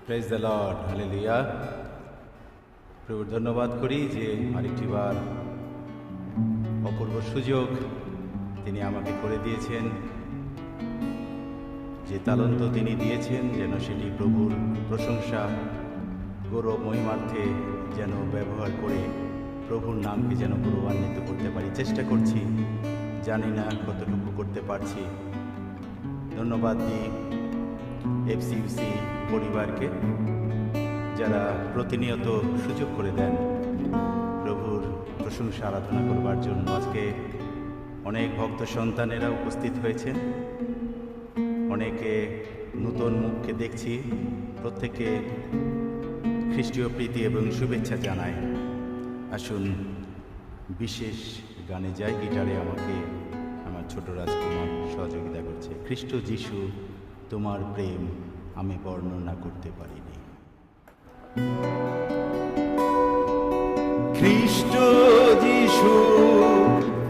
Praise the Lord, hallelujah. প্রভুর ধন্যবাদ করি যে আরেকটি বার অপূর্ব সুযোগ তিনি আমাকে করে দিয়েছেন। যে তালন্ত তিনি দিয়েছেন যেন সেটি প্রভুর প্রশংসা গৌরব মহিমার্থে যেন ব্যবহার করে প্রভুর নামকে যেন গৌরবান্বিত করতে পারি। চেষ্টা করছি, জানি না কতটুকু করতে পারছি। ধন্যবাদ দিই এফসিইউসি পরিবারকে, যারা প্রতিনিয়ত সুযোগ করে দেন প্রভুর প্রশংসা আরাধনা করবার জন্য। আজকে অনেক ভক্ত সন্তানেরা উপস্থিত হয়েছেন, অনেকে নতুন মুখকে দেখছি। প্রত্যেকে খ্রিস্টীয় প্রীতি এবং শুভেচ্ছা জানায়। আসুন বিশেষ গানে যাই। গিটারে আমাকে আমার ছোট রাজকুমার সহযোগিতা করছে। খ্রিস্ট যিশু তোমার প্রেম আমি বর্ণনা করতে পারিনি। খ্রিস্ট যিশু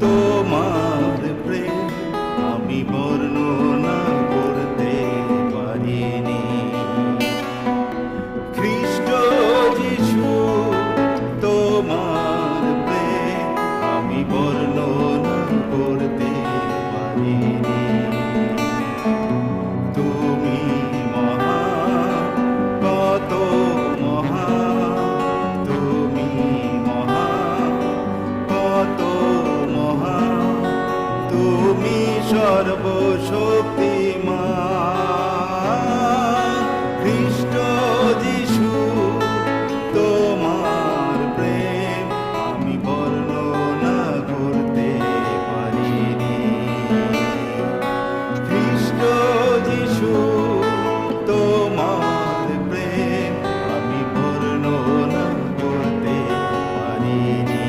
তোমার প্রেম আমি বর্ণনা করতে পারিনি। খ্রিস্ট যিশু তোমার প্রেম আমি বর্ণনা করতে পারিনি। তুমি মহান, কত মহান, তুমি মহান, কত মহান, তুমি সর্বশক্তিমান। খ্রিস্ট যিশু তোমার প্রেম আমি বর্ণনা করতে পারিনি। খ্রিস্ট যিশু তোমার প্রেম আমি বর্ণনা করতে পারিনি।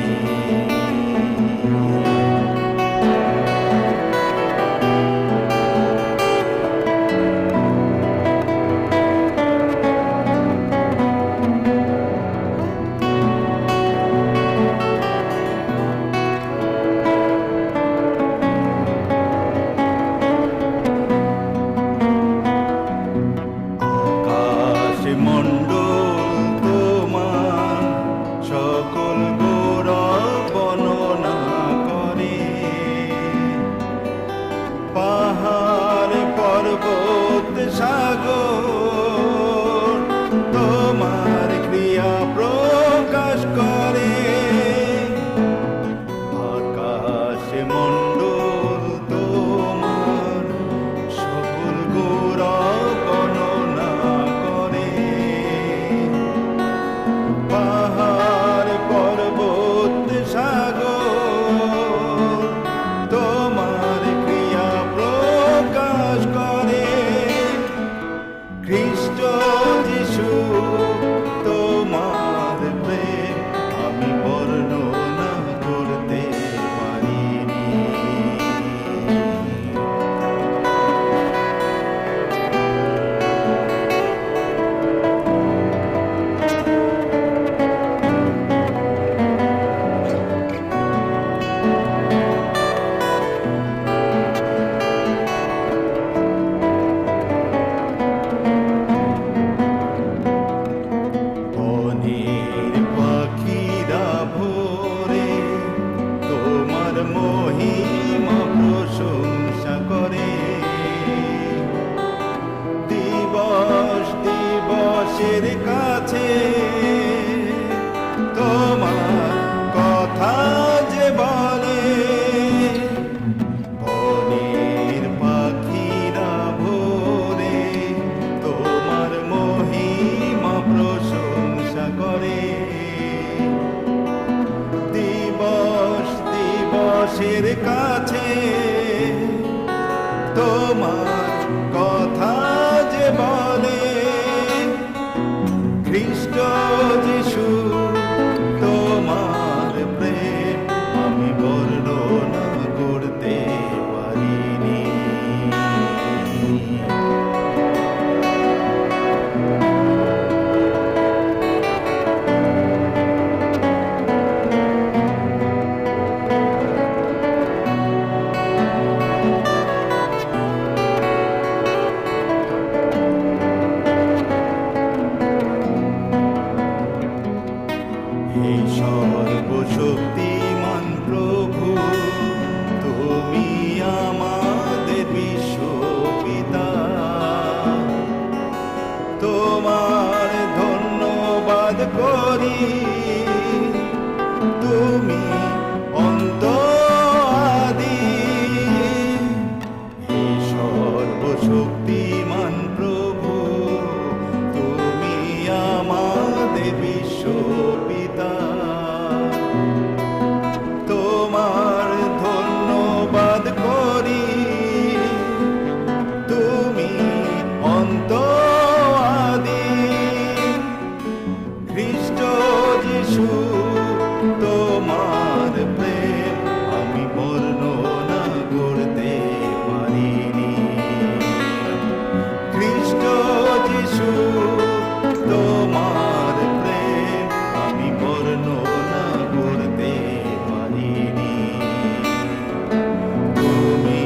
মণ্ডল তোমার সকল গৌরব বর্ণনা করে। পাহাড় পর্বত সাগর তোমার ক্রিয়া প্রকাশ করে। আকাশ মণ্ডল তোমার সকল গৌরব বর্ণনা করে। পাহাড় পর্বত সাগর তোমার ক্রিয়া প্রকাশ করে। খ্রিস্ট যিশু তোমার প্রেম আমি বর্ণনা করতে পারিনি। সর্বশক্তিমান প্রভু, তুমি আমাদের বিশ্বপিতা। তোমার ধন্যবাদ করি, তুমি অন্ত আদি। হে সর্বশক্তিমান প্রভু, তুমি আমাদের বিশ্বপিতা। তোমার ধন্যবাদ করি, তুমি অন্ত আদি। খ্রিস্ট যিশু, তোমার প্রেম আমি বর্ণনা করতে পারিনি। খ্রিস্ট যিশু, তোমার প্রেম আমি বর্ণনা করতে পারিনি। তুমি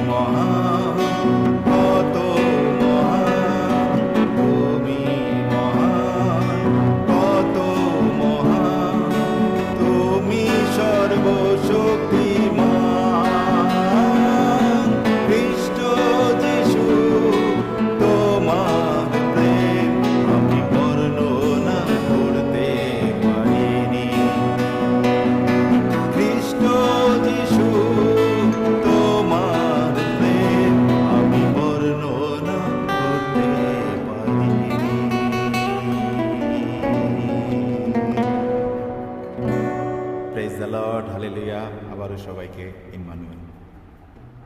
মহান, কত মহান, তুমি মহান, কত মহান, তুমি সর্বশক্তিমান। খ্রিস্ট যিশু, তোমার প্রেম আমি বর্ণনা করতে পারিনি। খ্রিস্ট যিশু, তোমার প্রেম আমি বর্ণনা করতে পারিনি। Praise the Lord, hallelujah. আবারও সবাইকে ইম্মানুয়েল।